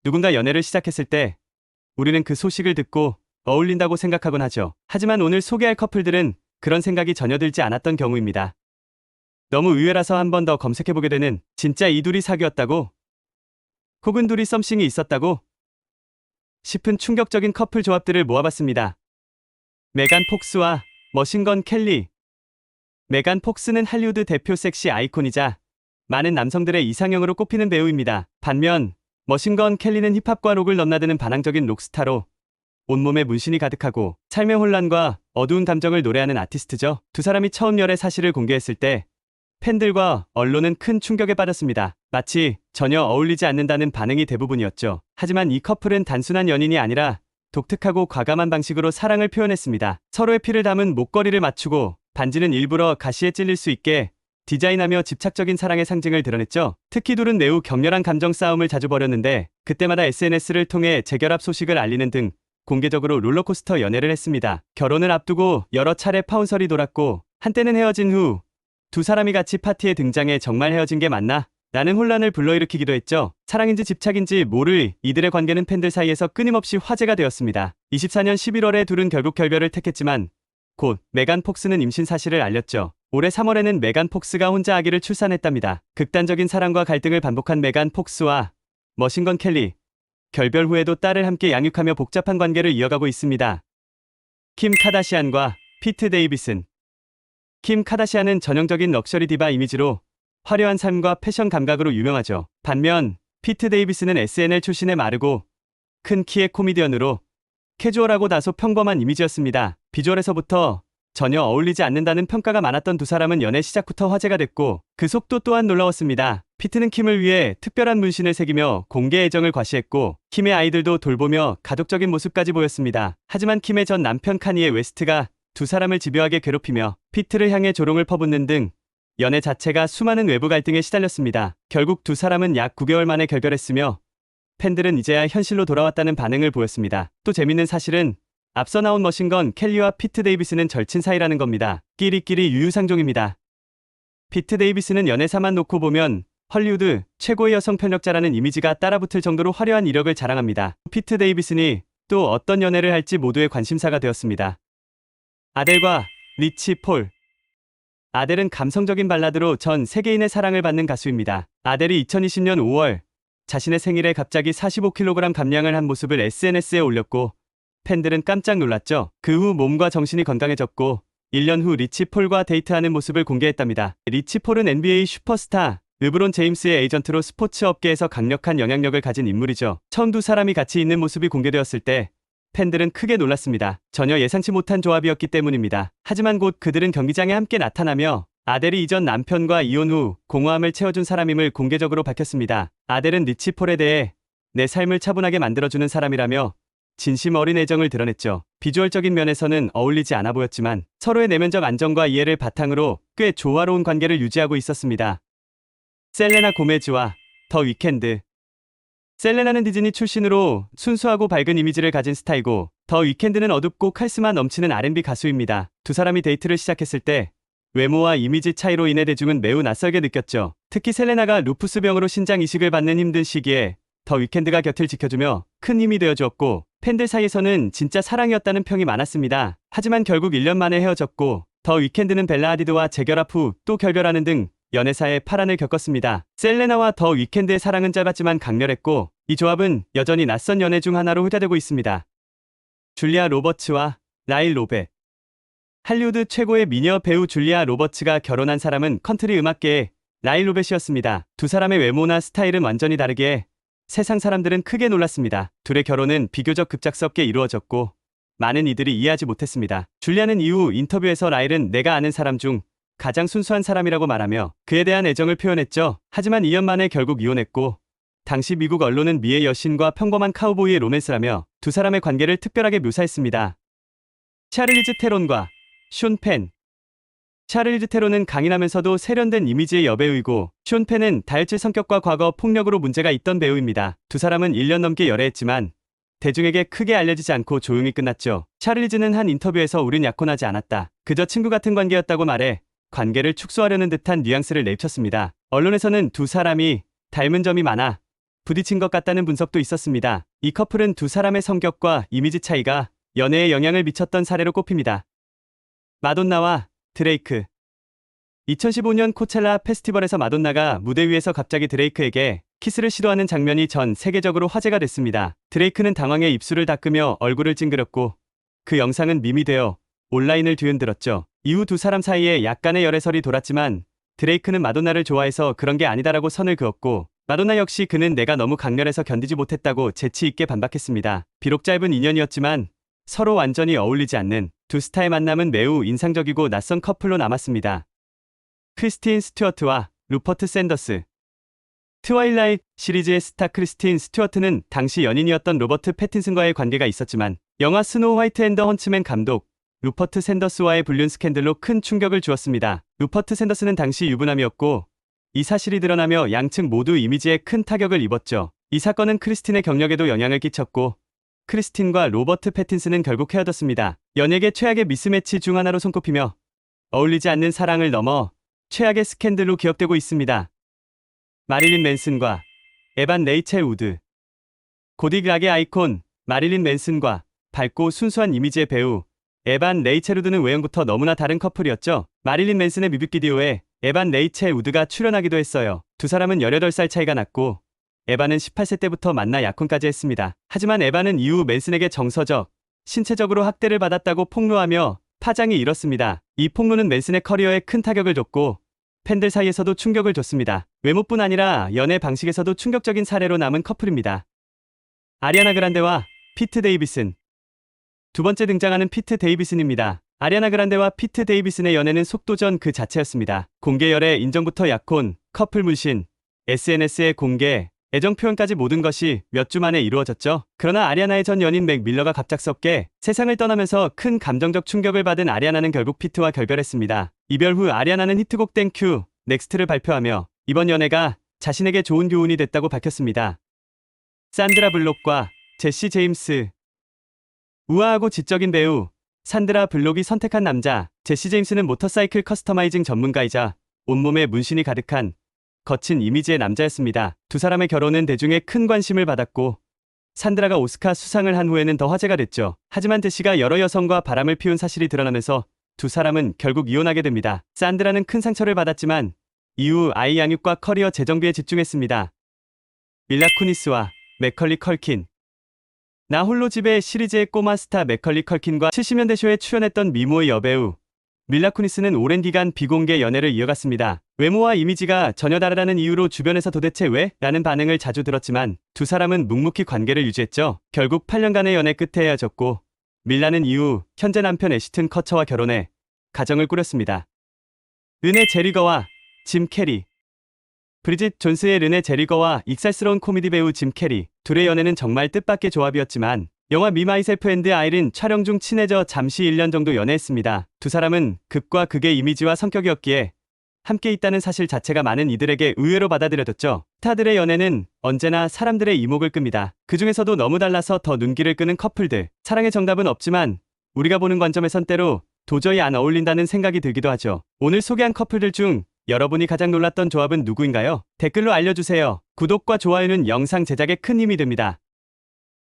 누군가 연애를 시작했을 때 우리는 그 소식을 듣고 어울린다고 생각하곤 하죠. 하지만 오늘 소개할 커플들은 그런 생각이 전혀 들지 않았던 경우입니다. 너무 의외라서 한 번 더 검색해보게 되는 진짜 이 둘이 사귀었다고? 혹은 둘이 썸씽이 있었다고? 싶은 충격적인 커플 조합들을 모아봤습니다. 메간 폭스와 머신건 켈리. 메간 폭스는 할리우드 대표 섹시 아이콘이자 많은 남성들의 이상형으로 꼽히는 배우입니다. 반면 머신건 켈리는 힙합과 록을 넘나드는 반항적인 록스타로 온몸에 문신이 가득하고 삶의 혼란과 어두운 감정을 노래하는 아티스트죠. 두 사람이 처음 열애 사실을 공개했을 때 팬들과 언론은 큰 충격에 빠졌습니다. 마치 전혀 어울리지 않는다는 반응이 대부분이었죠. 하지만 이 커플은 단순한 연인이 아니라 독특하고 과감한 방식으로 사랑을 표현했습니다. 서로의 피를 담은 목걸이를 맞추고 반지는 일부러 가시에 찔릴 수 있게 디자인하며 집착적인 사랑의 상징을 드러냈죠. 특히 둘은 매우 격렬한 감정 싸움을 자주 벌였는데 그때마다 SNS를 통해 재결합 소식을 알리는 등 공개적으로 롤러코스터 연애를 했습니다. 결혼을 앞두고 여러 차례 파혼설이 돌았고 한때는 헤어진 후 두 사람이 같이 파티에 등장해 정말 헤어진 게 맞나? 라는 혼란을 불러일으키기도 했죠. 사랑인지 집착인지 모를 이들의 관계는 팬들 사이에서 끊임없이 화제가 되었습니다. 24년 11월에 둘은 결국 결별을 택했지만 곧 메간 폭스는 임신 사실을 알렸죠. 올해 3월에는 메간 폭스가 혼자 아기를 출산했답니다. 극단적인 사랑과 갈등을 반복한 메간 폭스와 머신건 켈리. 결별 후에도 딸을 함께 양육하며 복잡한 관계를 이어가고 있습니다. 킴 카다시안과 피트 데이비슨. 킴 카다시안은 전형적인 럭셔리 디바 이미지로 화려한 삶과 패션 감각으로 유명하죠. 반면 피트 데이비스는 SNL 출신의 마르고 큰 키의 코미디언으로 캐주얼하고 다소 평범한 이미지였습니다. 비주얼에서부터 전혀 어울리지 않는다는 평가가 많았던 두 사람은 연애 시작부터 화제가 됐고 그 속도 또한 놀라웠습니다. 피트는 킴을 위해 특별한 문신을 새기며 공개 애정을 과시했고 킴의 아이들도 돌보며 가족적인 모습까지 보였습니다. 하지만 킴의 전 남편 카니에 웨스트가 두 사람을 집요하게 괴롭히며 피트를 향해 조롱을 퍼붓는 등 연애 자체가 수많은 외부 갈등에 시달렸습니다. 결국 두 사람은 약 9개월 만에 결별했으며 팬들은 이제야 현실로 돌아왔다는 반응을 보였습니다. 또 재밌는 사실은 앞서 나온 머신건 켈리와 피트 데이비스는 절친 사이라는 겁니다. 끼리끼리 유유상종입니다. 피트 데이비스는 연애사만 놓고 보면 헐리우드 최고의 여성 편력자라는 이미지가 따라붙을 정도로 화려한 이력을 자랑합니다. 피트 데이비슨이 또 어떤 연애를 할지 모두의 관심사가 되었습니다. 아델과 리치 폴. 아델은 감성적인 발라드로 전 세계인의 사랑을 받는 가수입니다. 아델이 2020년 5월 자신의 생일에 갑자기 45kg 감량을 한 모습을 SNS에 올렸고 팬들은 깜짝 놀랐죠. 그 후 몸과 정신이 건강해졌고 1년 후 리치 폴과 데이트하는 모습을 공개했답니다. 리치 폴은 NBA 슈퍼스타 르브론 제임스의 에이전트로 스포츠 업계에서 강력한 영향력을 가진 인물이죠. 처음 두 사람이 같이 있는 모습이 공개되었을 때 팬들은 크게 놀랐습니다. 전혀 예상치 못한 조합이었기 때문입니다. 하지만 곧 그들은 경기장에 함께 나타나며 아델이 이전 남편과 이혼 후 공허함을 채워준 사람임을 공개적으로 밝혔습니다. 아델은 리치 폴에 대해 내 삶을 차분하게 만들어주는 사람이라며 진심 어린 애정을 드러냈죠. 비주얼적인 면에서는 어울리지 않아 보였지만 서로의 내면적 안정과 이해를 바탕으로 꽤 조화로운 관계를 유지하고 있었습니다. 셀레나 고메즈와 더 위켄드. 셀레나는 디즈니 출신으로 순수하고 밝은 이미지를 가진 스타이고 더 위켄드는 어둡고 카리스마 넘치는 R&B 가수입니다. 두 사람이 데이트를 시작했을 때 외모와 이미지 차이로 인해 대중은 매우 낯설게 느꼈죠. 특히 셀레나가 루푸스병으로 신장 이식을 받는 힘든 시기에 더 위켄드가 곁을 지켜주며 큰 힘이 되어주었고 팬들 사이에서는 진짜 사랑이었다는 평이 많았습니다. 하지만 결국 1년 만에 헤어졌고 더 위켄드는 벨라 하디드와 재결합 후 또 결별하는 등 연애사에 파란을 겪었습니다. 셀레나와 더 위켄드의 사랑은 짧았지만 강렬했고 이 조합은 여전히 낯선 연애 중 하나로 회자되고 있습니다. 줄리아 로버츠와 라일 로벳. 할리우드 최고의 미녀 배우 줄리아 로버츠가 결혼한 사람은 컨트리 음악계의 라일 로벳이었습니다. 두 사람의 외모나 스타일은 완전히 다르기에 세상 사람들은 크게 놀랐습니다. 둘의 결혼은 비교적 급작스럽게 이루어졌고 많은 이들이 이해하지 못했습니다. 줄리아는 이후 인터뷰에서 라일은 내가 아는 사람 중 가장 순수한 사람이라고 말하며 그에 대한 애정을 표현했죠. 하지만 2년 만에 결국 이혼했고 당시 미국 언론은 미의 여신과 평범한 카우보이의 로맨스라며 두 사람의 관계를 특별하게 묘사했습니다. 샤를리즈 테론과 숀 펜. 샤를리즈 테론은 강인하면서도 세련된 이미지의 여배우이고 숀 펜은 다혈질 성격과 과거 폭력으로 문제가 있던 배우입니다. 두 사람은 1년 넘게 열애했지만 대중에게 크게 알려지지 않고 조용히 끝났죠. 샤를리즈는 한 인터뷰에서 우린 약혼하지 않았다. 그저 친구 같은 관계였다고 말해 관계를 축소하려는 듯한 뉘앙스를 내비쳤습니다. 언론에서는 두 사람이 닮은 점이 많아 부딪힌 것 같다는 분석도 있었습니다. 이 커플은 두 사람의 성격과 이미지 차이가 연애에 영향을 미쳤던 사례로 꼽힙니다. 마돈나와 드레이크. 2015년 코첼라 페스티벌에서 마돈나가 무대 위에서 갑자기 드레이크에게 키스를 시도하는 장면이 전 세계적으로 화제가 됐습니다. 드레이크는 당황해 입술을 닦으며 얼굴을 찡그렸고 그 영상은 밈이 되어 온라인을 뒤흔들었죠. 이후 두 사람 사이에 약간의 열애설이 돌았지만 드레이크는 마돈나를 좋아해서 그런 게 아니다라고 선을 그었고 마돈나 역시 그는 내가 너무 강렬해서 견디지 못했다고 재치 있게 반박했습니다. 비록 짧은 인연이었지만 서로 완전히 어울리지 않는 두 스타의 만남은 매우 인상적이고 낯선 커플로 남았습니다. 크리스틴 스튜어트와 루퍼트 샌더스. 트와일라이트 시리즈의 스타 크리스틴 스튜어트는 당시 연인이었던 로버트 패틴슨과의 관계가 있었지만 영화 스노우 화이트 앤 더 헌츠맨 감독 루퍼트 샌더스와의 불륜 스캔들로 큰 충격을 주었습니다. 루퍼트 샌더스는 당시 유부남이었고 이 사실이 드러나며 양측 모두 이미지에 큰 타격을 입었죠. 이 사건은 크리스틴의 경력에도 영향을 끼쳤고 크리스틴과 로버트 패틴슨은 결국 헤어졌습니다. 연예계 최악의 미스매치 중 하나로 손꼽히며 어울리지 않는 사랑을 넘어 최악의 스캔들로 기억되고 있습니다. 마릴린 맨슨과 에반 레이첼 우드. 고딕 락의 아이콘 마릴린 맨슨과 밝고 순수한 이미지의 배우 에반 레이첼 우드는 외형부터 너무나 다른 커플이었죠. 마릴린 맨슨의 뮤직비디오에 에반 레이첼 우드가 출연하기도 했어요. 두 사람은 18살 차이가 났고 에반은 18세 때부터 만나 약혼까지 했습니다. 하지만 에반은 이후 맨슨에게 정서적, 신체적으로 학대를 받았다고 폭로하며 파장이 일었습니다. 이 폭로는 맨슨의 커리어에 큰 타격을 줬고 팬들 사이에서도 충격을 줬습니다. 외모뿐 아니라 연애 방식에서도 충격적인 사례로 남은 커플입니다. 아리아나 그란데와 피트 데이비슨. 두 번째 등장하는 피트 데이비슨입니다. 아리아나 그란데와 피트 데이비슨의 연애는 속도전 그 자체였습니다. 공개 열애 인정부터 약혼, 커플 문신, SNS의 공개, 애정 표현까지 모든 것이 몇 주 만에 이루어졌죠. 그러나 아리아나의 전 연인 맥 밀러가 갑작스럽게 세상을 떠나면서 큰 감정적 충격을 받은 아리아나는 결국 피트와 결별했습니다. 이별 후 아리아나는 히트곡 땡큐, 넥스트를 발표하며 이번 연애가 자신에게 좋은 교훈이 됐다고 밝혔습니다. 산드라 블록과 제시 제임스. 우아하고 지적인 배우 산드라 블록이 선택한 남자 제시 제임스는 모터사이클 커스터마이징 전문가이자 온몸에 문신이 가득한 거친 이미지의 남자였습니다. 두 사람의 결혼은 대중의 큰 관심을 받았고 산드라가 오스카 수상을 한 후에는 더 화제가 됐죠. 하지만 제시가 여러 여성과 바람을 피운 사실이 드러나면서 두 사람은 결국 이혼하게 됩니다. 산드라는 큰 상처를 받았지만 이후 아이 양육과 커리어 재정비에 집중했습니다. 밀라 쿠니스와 맥컬리 컬킨. 나 홀로 집에 시리즈의 꼬마 스타 맥컬리 컬킨과 70년대 쇼에 출연했던 미모의 여배우 밀라 쿠니스는 오랜 기간 비공개 연애를 이어갔습니다. 외모와 이미지가 전혀 다르다는 이유로 주변에서 도대체 왜? 라는 반응을 자주 들었지만 두 사람은 묵묵히 관계를 유지했죠. 결국 8년간의 연애 끝에 헤어졌고 밀라는 이후 현재 남편 애시튼 커처와 결혼해 가정을 꾸렸습니다. 르네 제리거와 짐 캐리. 브리짓 존스의 르네 제리거와 익살스러운 코미디 배우 짐 캐리. 둘의 연애는 정말 뜻밖의 조합이었지만 영화 미 마이셀프 앤드 아이린 촬영 중 친해져 잠시 1년 정도 연애했습니다. 두 사람은 극과 극의 이미지와 성격이었기에 함께 있다는 사실 자체가 많은 이들에게 의외로 받아들여졌죠. 스타들의 연애는 언제나 사람들의 이목을 끕니다. 그 중에서도 너무 달라서 더 눈길을 끄는 커플들. 사랑의 정답은 없지만 우리가 보는 관점에선 때로 도저히 안 어울린다는 생각이 들기도 하죠. 오늘 소개한 커플들 중 여러분이 가장 놀랐던 조합은 누구인가요? 댓글로 알려주세요. 구독과 좋아요는 영상 제작에 큰 힘이 됩니다.